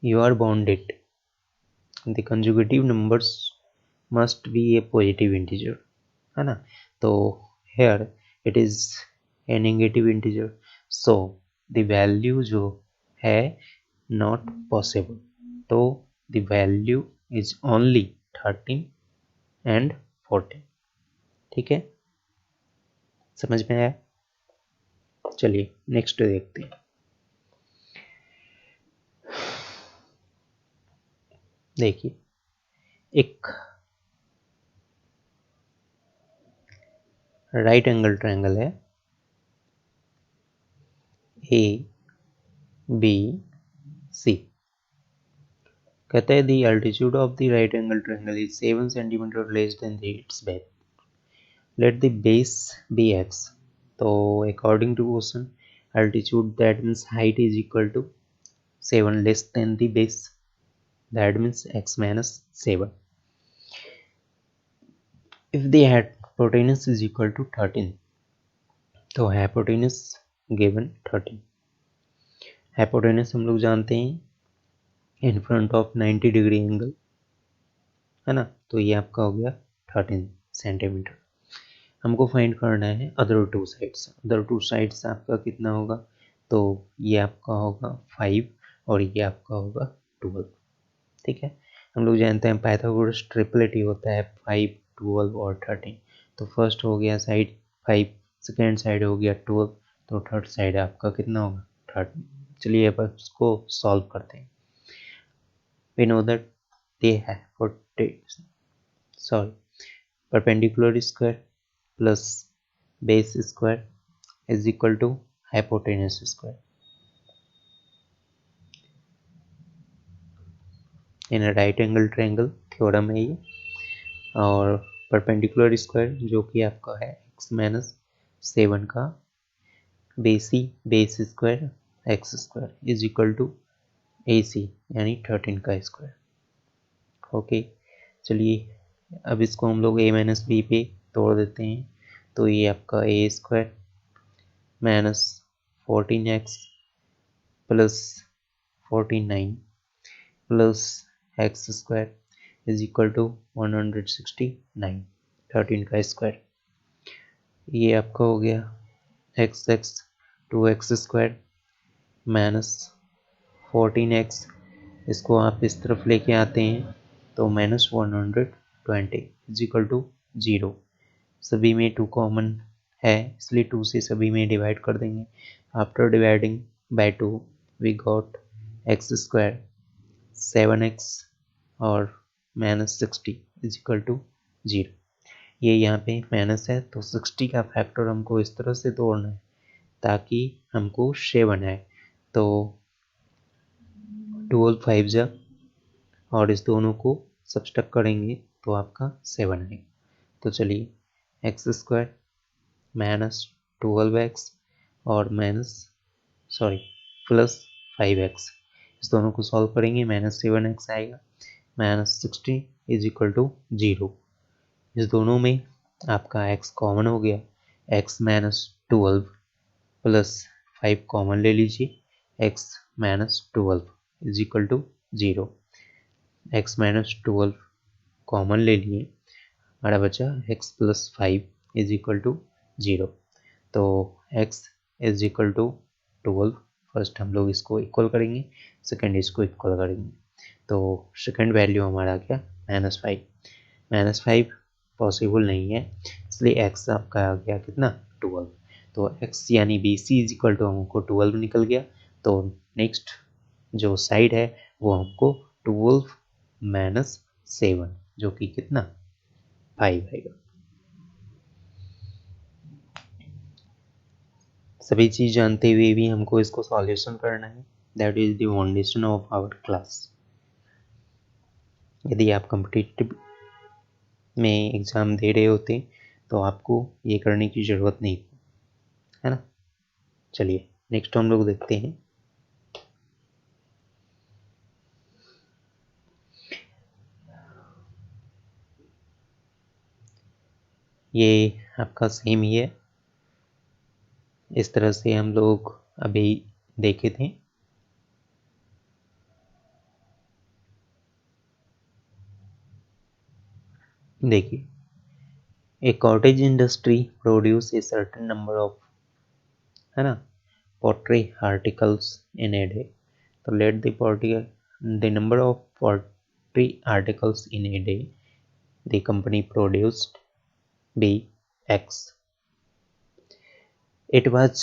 you are bounded the conjugative numbers must be a positive integer, है ना। तो here it is a negative integer, so the value जो है नॉट पॉसिबल। तो the value is only 13 and 14। ठीक है, समझ में आया। चलिए नेक्स्ट देखते हैं। देखिए एक राइट एंगल ट्रायंगल है ए बी सी। कहता है the altitude of the right angle triangle is 7 centimetre less than its base. Let the base be x। तो according to question altitude that means height is equal to 7 less than the base, that means x minus 7. If the hypotenuse is equal to 13 तो hypotenuse given 13। hypotenuse हम लोग जानते हैं in front of 90 degree angle, है ना। तो ये आपका हो गया 13 सेंटीमीटर। हमको फाइंड करना है other two sides. Other two sides आपका कितना होगा, तो ये आपका होगा 5 और ये आपका होगा 12। ठीक है, हम लोग जानते हैं पाइथागोरस ट्रिपलेट ही होता है 5, 12 और 13। तो फर्स्ट हो गया साइड 5, सेकेंड साइड हो गया 12, तो थर्ड साइड आपका कितना होगा 13। चलिए अब इसको सॉल्व करते हैं। We know that the perpendicular square plus base square is equal to hypotenuse square. In right angle triangle theorem है ये। और परपेंडिकुलर स्क्वायर जो कि आपका है x माइनस 7 का base square x square is equal to AC यानी 13 का स्क्वायर। ओके, चलिए अब इसको हम लोग a माइनस बी पे तोड़ देते हैं। तो ये आपका a square minus 14x plus 49 plus x square is equal to 169, 13 का स्क्वायर। ये आपका हो गया x 2x square minus 14x, इसको आप इस तरफ लेके आते हैं तो -120 इज इक्वल टू 0। सभी में 2 कॉमन है इसलिए 2 से सभी में डिवाइड कर देंगे। After dividing by 2 we got x square 7x और -60 इज इक्वल टू 0। ये यहाँ पे माइनस है तो 60 का फैक्टर हमको इस तरह से तोड़ना है ताकि हमको 7 आए। तो 12 5 जा और इस दोनों को सब्सट्रैक्ट करेंगे तो आपका 7 आएगा। तो चलिए एक्स स्क्वायर माइनस 12x और प्लस 5x, इस दोनों को सॉल्व करेंगे -7x आएगा, -60 इज इक्वल टू 0। इस दोनों में आपका x कॉमन हो गया, x माइनस 12 प्लस 5 कॉमन ले लीजिए, x minus 12 is equal to 0। x minus 12 common ले लिए, हमारा बचा x plus 5 is equal to 0। तो x is equal to 12, first हम लोग इसको इक्वल करेंगे, सेकेंड इसको इक्वल करेंगे। तो सेकेंड वैल्यू हमारा क्या -5 पॉसिबल नहीं है इसलिए x आपका आ गया कितना 12। तो x यानी BC इज इक्वल टू हमको 12 निकल गया। तो नेक्स्ट जो साइड है वो हमको 12 - 7 जो कि कितना 5 आएगा। सभी चीज़ जानते हुए भी हमको इसको सॉल्यूशन करना है। That is the foundation of our class. यदि आप कॉम्पिटिटिव में एग्ज़ाम दे रहे होते तो आपको ये करने की ज़रूरत नहीं है ना। चलिए नेक्स्ट हम लोग देखते हैं। ये आपका सेम ही है, इस तरह से हम लोग अभी देखे थे। देखिए, a cottage industry produce a certain number of, है ना, pottery articles in a day. तो let the number of pottery articles in a day the company produced be X. It was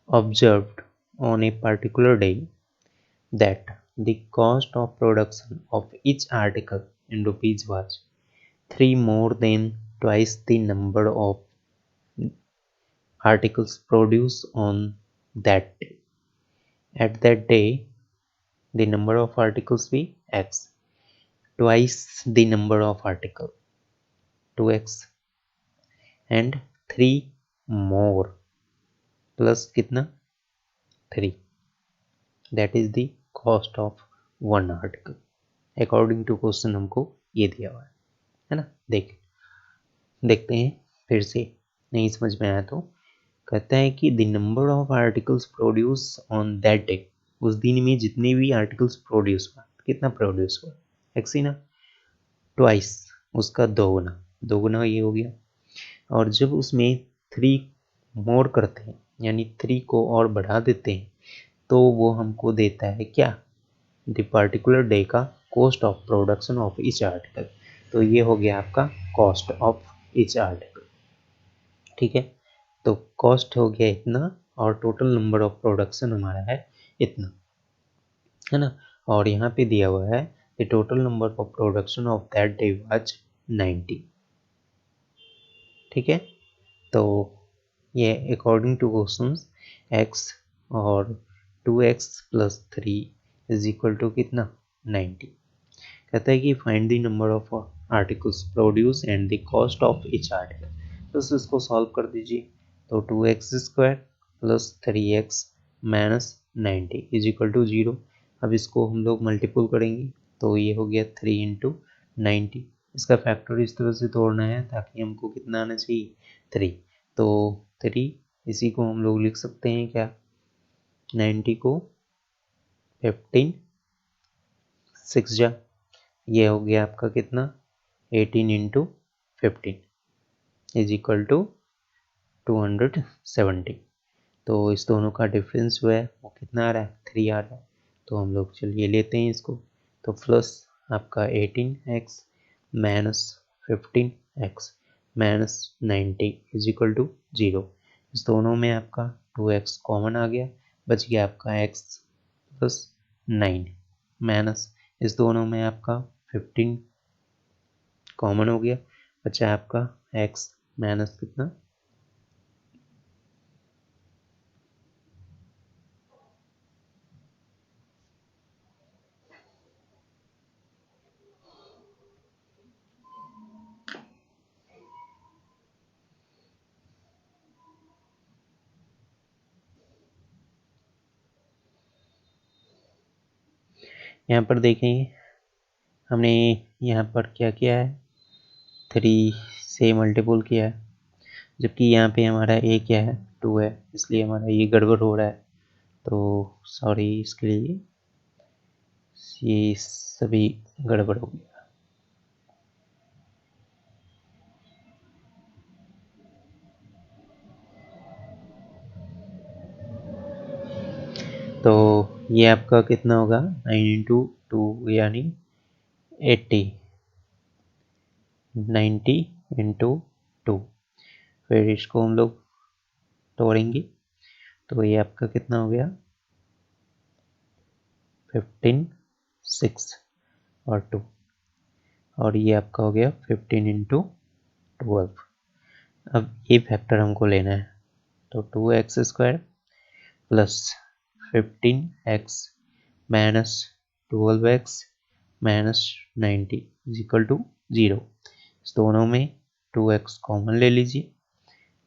observed on a particular day that the cost of production of each article in rupees was 3 more than twice the number of articles produced on that day. At that day, the number of articles be X, twice the number of article, 2x, and 3 more plus कितना 3, that is the cost of one article according to question हमको ये दिया हुआ है ना। देखते हैं फिर से, नहीं समझ में आया तो कहता है कि the number of articles produce on that day, उस दिन में जितने भी आर्टिकल्स प्रोड्यूस हुआ, कितना प्रोड्यूस हुआ एक्स ही ना, ट्वाइस उसका दोगुना ये हो गया। और जब उसमें 3 मोर करते हैं यानी 3 को और बढ़ा देते हैं तो वो हमको देता है क्या, द पर्टिकुलर डे का cost of production of each article. तो ये हो गया आपका कॉस्ट ऑफ ईच आर्टिकल। ठीक है, तो कॉस्ट हो गया इतना और टोटल नंबर ऑफ प्रोडक्शन हमारा है इतना, है ना। और यहाँ पे दिया हुआ है the total number of production of that day was 90। ठीक है, तो ये अकॉर्डिंग टू क्वेश्चंस x और 2x plus 3 is equal to कितना 90। कहता है कि find the number of articles produce and the cost of each article. तो इसको सॉल्व कर दीजिए। तो 2x² plus 3x minus 90 is equal to 0। अब इसको हम लोग मल्टीपल करेंगे तो ये हो गया 3 इंटू 90। इसका फैक्टर इस तरह से तोड़ना है ताकि हमको कितना आना चाहिए 3। तो 3 इसी को हम लोग लिख सकते हैं क्या, 90 को 15 6 जा, ये हो गया आपका कितना 18 इंटू 15 इज इक्वल टू 270। तो इस दोनों का डिफरेंस जो है वो कितना आ रहा है 3 आ रहा है। तो हम लोग चलिए लेते हैं इसको। तो प्लस आपका 18x minus 15x minus 90 is equal to 0। इस दोनों में आपका 2x कॉमन आ गया, बच गया आपका x प्लस 9 माइनस इस दोनों में आपका 15 कॉमन हो गया, बचा आपका x माइनस कितना, यहाँ पर देखें हमने यहाँ पर क्या किया है 3 से मल्टीपल किया है, जबकि यहाँ पे हमारा a क्या है 2 है, इसलिए हमारा ये गड़बड़ हो रहा है। तो सॉरी इसके लिए, ये सभी गड़बड़ हो गया। तो ये आपका कितना होगा 9 इंटू 2 यानी 80, 90 इंटू 2, फिर इसको हम लोग तोड़ेंगे तो ये आपका कितना हो गया 15 6 और 2, और ये आपका हो गया 15 इंटू 12। अब ये फैक्टर हमको लेना है, तो 2x² plus 15x minus 12x minus 90 is equal to 0। इस दोनों में 2x कॉमन ले लीजिए,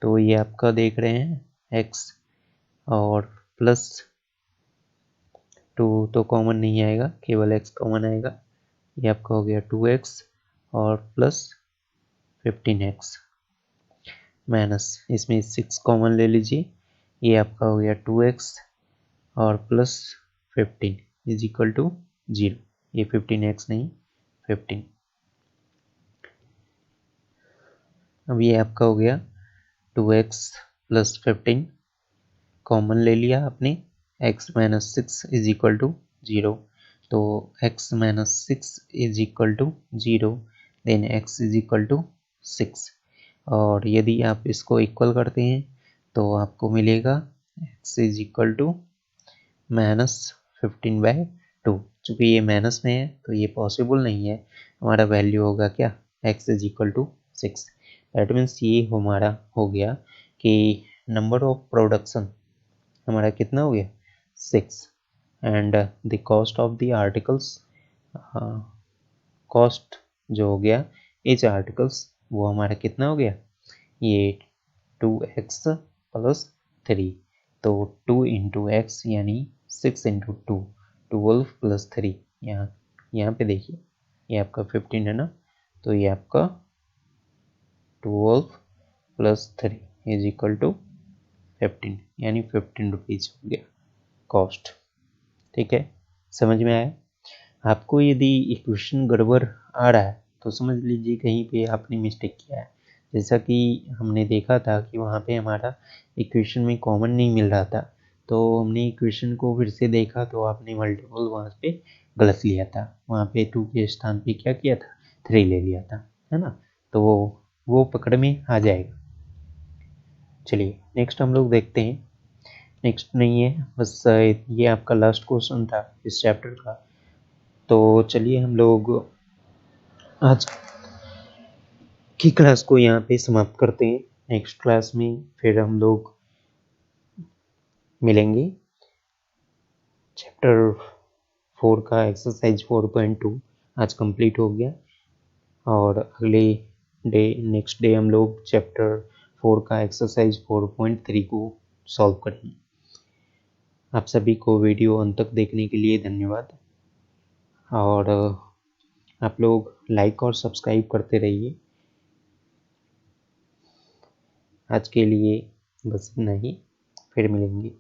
तो ये आपका देख रहे हैं x और प्लस 2 तो कॉमन नहीं आएगा, केवल x कॉमन आएगा। ये आपका हो गया 2x और प्लस 15x माइनस, इसमें 6 कॉमन ले लीजिए, ये आपका हो गया 2x और प्लस 15 इज इक्वल टू 0। ये 15x नहीं 15। अब ये आपका हो गया 2x प्लस 15 कॉमन ले लिया आपने, x minus 6 is equal to 0। तो x minus 6 is equal to 0, then x is equal to 6। और यदि आप इसको इक्वल करते हैं तो आपको मिलेगा x इज इक्वल टू -15/2। चूँकि ये माइनस में है तो ये पॉसिबल नहीं है, हमारा वैल्यू होगा क्या, x is equal to 6। That means ये हमारा हो गया कि नंबर ऑफ प्रोडक्शन हमारा कितना हो गया 6, and the cost of the articles, cost जो हो गया एच आर्टिकल्स वो हमारा कितना हो गया, ये 2x प्लस 3। तो 2 इंटू एक्स यानी 6 इंटू 2, 12 प्लस 3। यहाँ पे देखिए ये आपका 15 है ना, तो ये आपका 12 प्लस 3 इज इक्वल टू 15, यानी 15 रुपीज़ हो गया कॉस्ट। ठीक है, समझ में आया? आपको यदि इक्वेशन गड़बड़ आ रहा है तो समझ लीजिए कहीं पे आपने मिस्टेक किया है। जैसा कि हमने देखा था कि वहाँ पे हमारा इक्वेशन में कॉमन नहीं मिल रहा था, तो हमने इक्वेशन को फिर से देखा तो आपने मल्टीपल वहाँ पे गलत लिया था, वहाँ पे 2 के स्थान पे क्या किया था 3 ले लिया था, है ना? तो वो पकड़ में आ जाएगा। चलिए नेक्स्ट हम लोग देखते हैं। नेक्स्ट नहीं है, बस ये आपका लास्ट क्वेश्चन था इस चैप्टर का। तो चलिए हम लोग आज की क्लास को यहाँ पे समाप्त करते हैं। नेक्स्ट क्लास में फिर हम लोग मिलेंगे। चैप्टर 4 का एक्सरसाइज 4.2 आज कंप्लीट हो गया, और अगले डे नेक्स्ट डे हम लोग चैप्टर 4 का एक्सरसाइज 4.3 को सॉल्व करेंगे। आप सभी को वीडियो अंत तक देखने के लिए धन्यवाद, और आप लोग लाइक और सब्सक्राइब करते रहिए। आज के लिए बस इतना ही, फिर मिलेंगे।